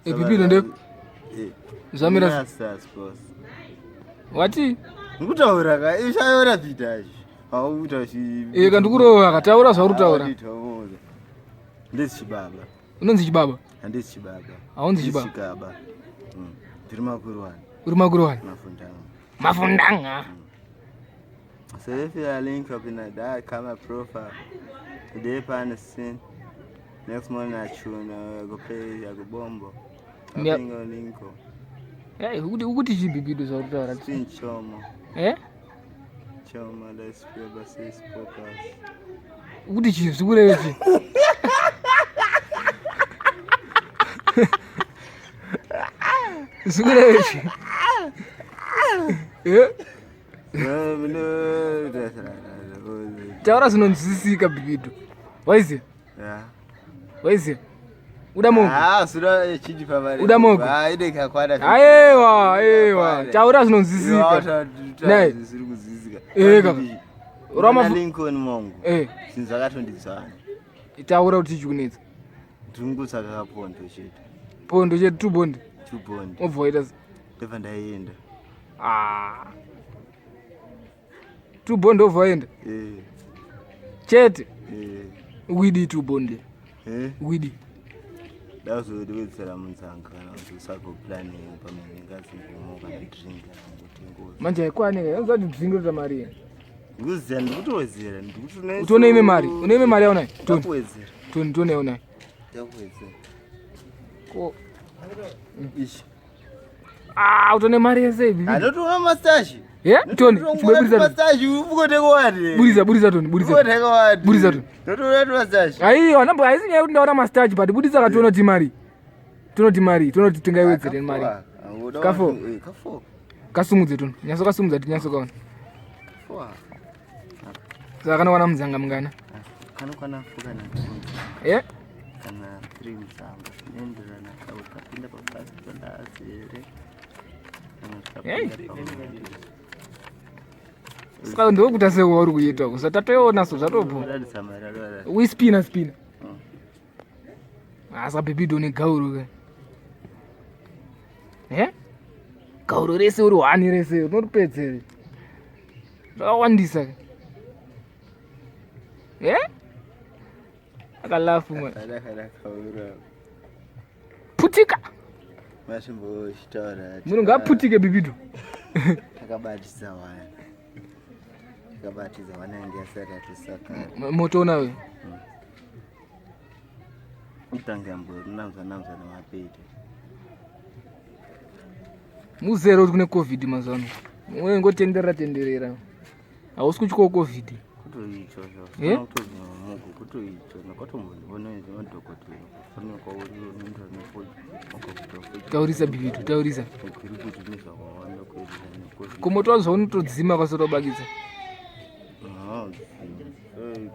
Bhibhidho ndep. Zamira. Wati? Ngutaura ka ishaora pitaji. Auta shi. Kandikurowa kataura zvaurutaura. Ndisi chibaba. Unonzi chibaba? Handisi chibaba. Aunzi chibaba. Tiri makuru wani. Uri makuru wani? Mafundanga. So if you are link up in that camera profile, today pan the scene. Next morning I go pay, I go bombo. I think on linko. Hey, who did you Bhibhidho zvaurutaura? Spin choma. Choma, let's feel basis focus. Who did you zvurechi? Zvurechi. Taura zvinonzwisika Bhibhidho. Waiziya? Waiziya? Uda mongo? Sura chiji pamari. Uda mongo? Ide kakwana. Aiwa. Taura zvinonzwisika. Nei. Zvisiri kuzwisika. Kaka. Rama Lincoln mongo. Since akatondizana. Taura kuti chikunetsa. Ndingusa kakapondo chete. Pondo chete 2 bondi. 2 bondi. Obvoita. Ndeva ndaienda. 2 bondi obvoenda. Chete. Widi 2 bondi. Widi. Dazodi Wedzera munzanga kana usako planning pamene ngazi ngomoka ndringa ngotengoza. Manje kwane unzati dzingo za Maria. Nguziya ndikutowedzera ndikuti utone ime mari. Une ime mari yaona? Towedzera. Tone yaona. Towedzera. Ko ishi. Utone mari yese Bhibhidho. Anotora mustache. Tone. Chibweburiza. Mustache ubukote kwadi. Buriza Tone, buriza. Ubukote kwadi. Buriza Tone. Notora mustache. Aiwa namba aisinya kuti ndaona mustache but buriza katona timari. Tonoti tingaiwedzere mari. Kafo. Kasumudze Tone. Nyaso kasumudza tinyaso kaona. Saka kana wana muzanga mungana? Kana fuka na. Kana 3 muzanga. Nendera na kapinda papasi tonda asere. Saka ndokuti sewa uri kuita kusatatoona so zvatopo. Wispina. Asa Bhibhidho ne gauru ke. Gauru rese uri wani rese unotopedzere. Zvawandisa ke. Akalafu mwe. Putika. Mashimbo shitaura. Munhu ngaputike Bhibhidho. Takabatisa wana. Takabatiza wana ndiyasara tusaka. Moto nawe. Utange mbo namza na mapete. Muzero kune COVID mazano. Mwe ngotenderera. Hausi kuchiko COVID. Kutoicho zvo. Kutoicho nakatomboona madhokodheya. Funa kwauri muntu anopoja. Taurisa Bhibhidho, taurisa. Kumoto wazo unotodzima kwasotobakidza.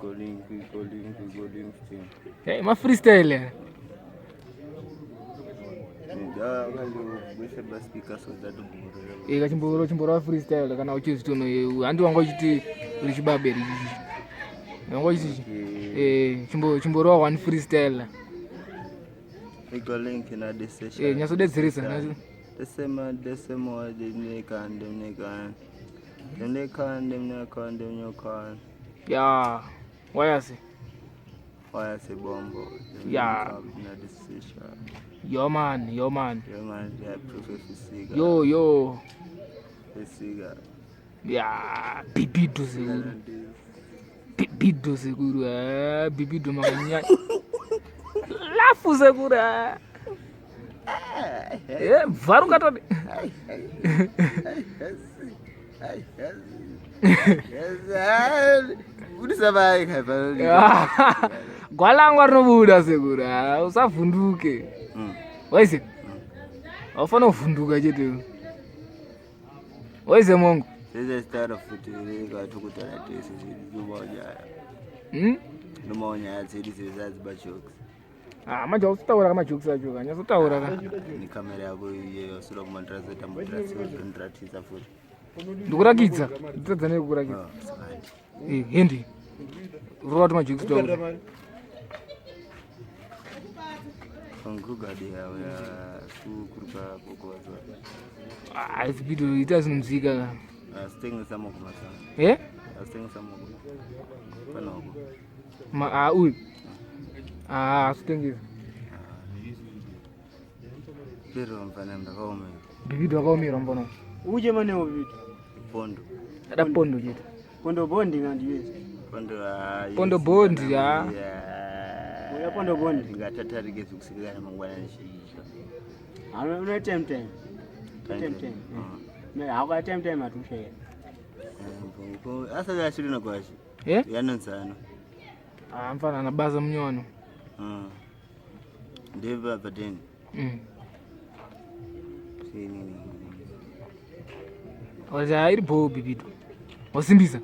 Calling. Hey, ma freestyle. Chimboro freestyle kana uchizitono handi wanga uchiti uri chibabe ri. Wanga uchiti chimboro one freestyle. Link in a session. Nyaso dedzeresa. Desema nyokan. Yeah. Why say bombo. Yeah. Yo man. Yeah, Professor. Yo. Siga. Yeah, Bhibhidho seguru. Bhibhidho makanya. Lafu seguru. Varuka todi. Udisabai kaipa. Gwalangwa rinobuda seguru. Usavhunduke. Waise. Aufana uvhunduka chete. Waise mongo. Sasa start of futhi tukutana tese zibonya. Nomonya yathi sizaziba jokes. Manje usitaura kama jokes acho kanya usitaura ka. Ni kamera yako iyeyo sura kuma translate translate futhi. Ndikurakidza. Nditadzane kurakidza. Hindi. Roti ma jokes taura. From Kuda dia ya kuruka pokozo. Bhibhidho ita zinonzika. Asitengesa mokoma sana. Eh? Asitengesa mokoma. Panoko. Uyu. Asitengesa. Pero mfana ndakaomera. Bhibhidho akaomera mbono. Uje manewo Bhibhidho. Pondo. Ada pondo chete. Pondo bondi ngandiyezi. Pondo bondi ya. Uya pondo bondi. Ngatatarike kusikana mangwana nishika. Ano temtem. Temtem. Haka temtem atushe. Asa ya shirina kwashi. Eh? Yanonsana. Mfana anabaza mnyono. Ndeva badeni. Wacha iri bo Bhibhidho. Wasimbiza.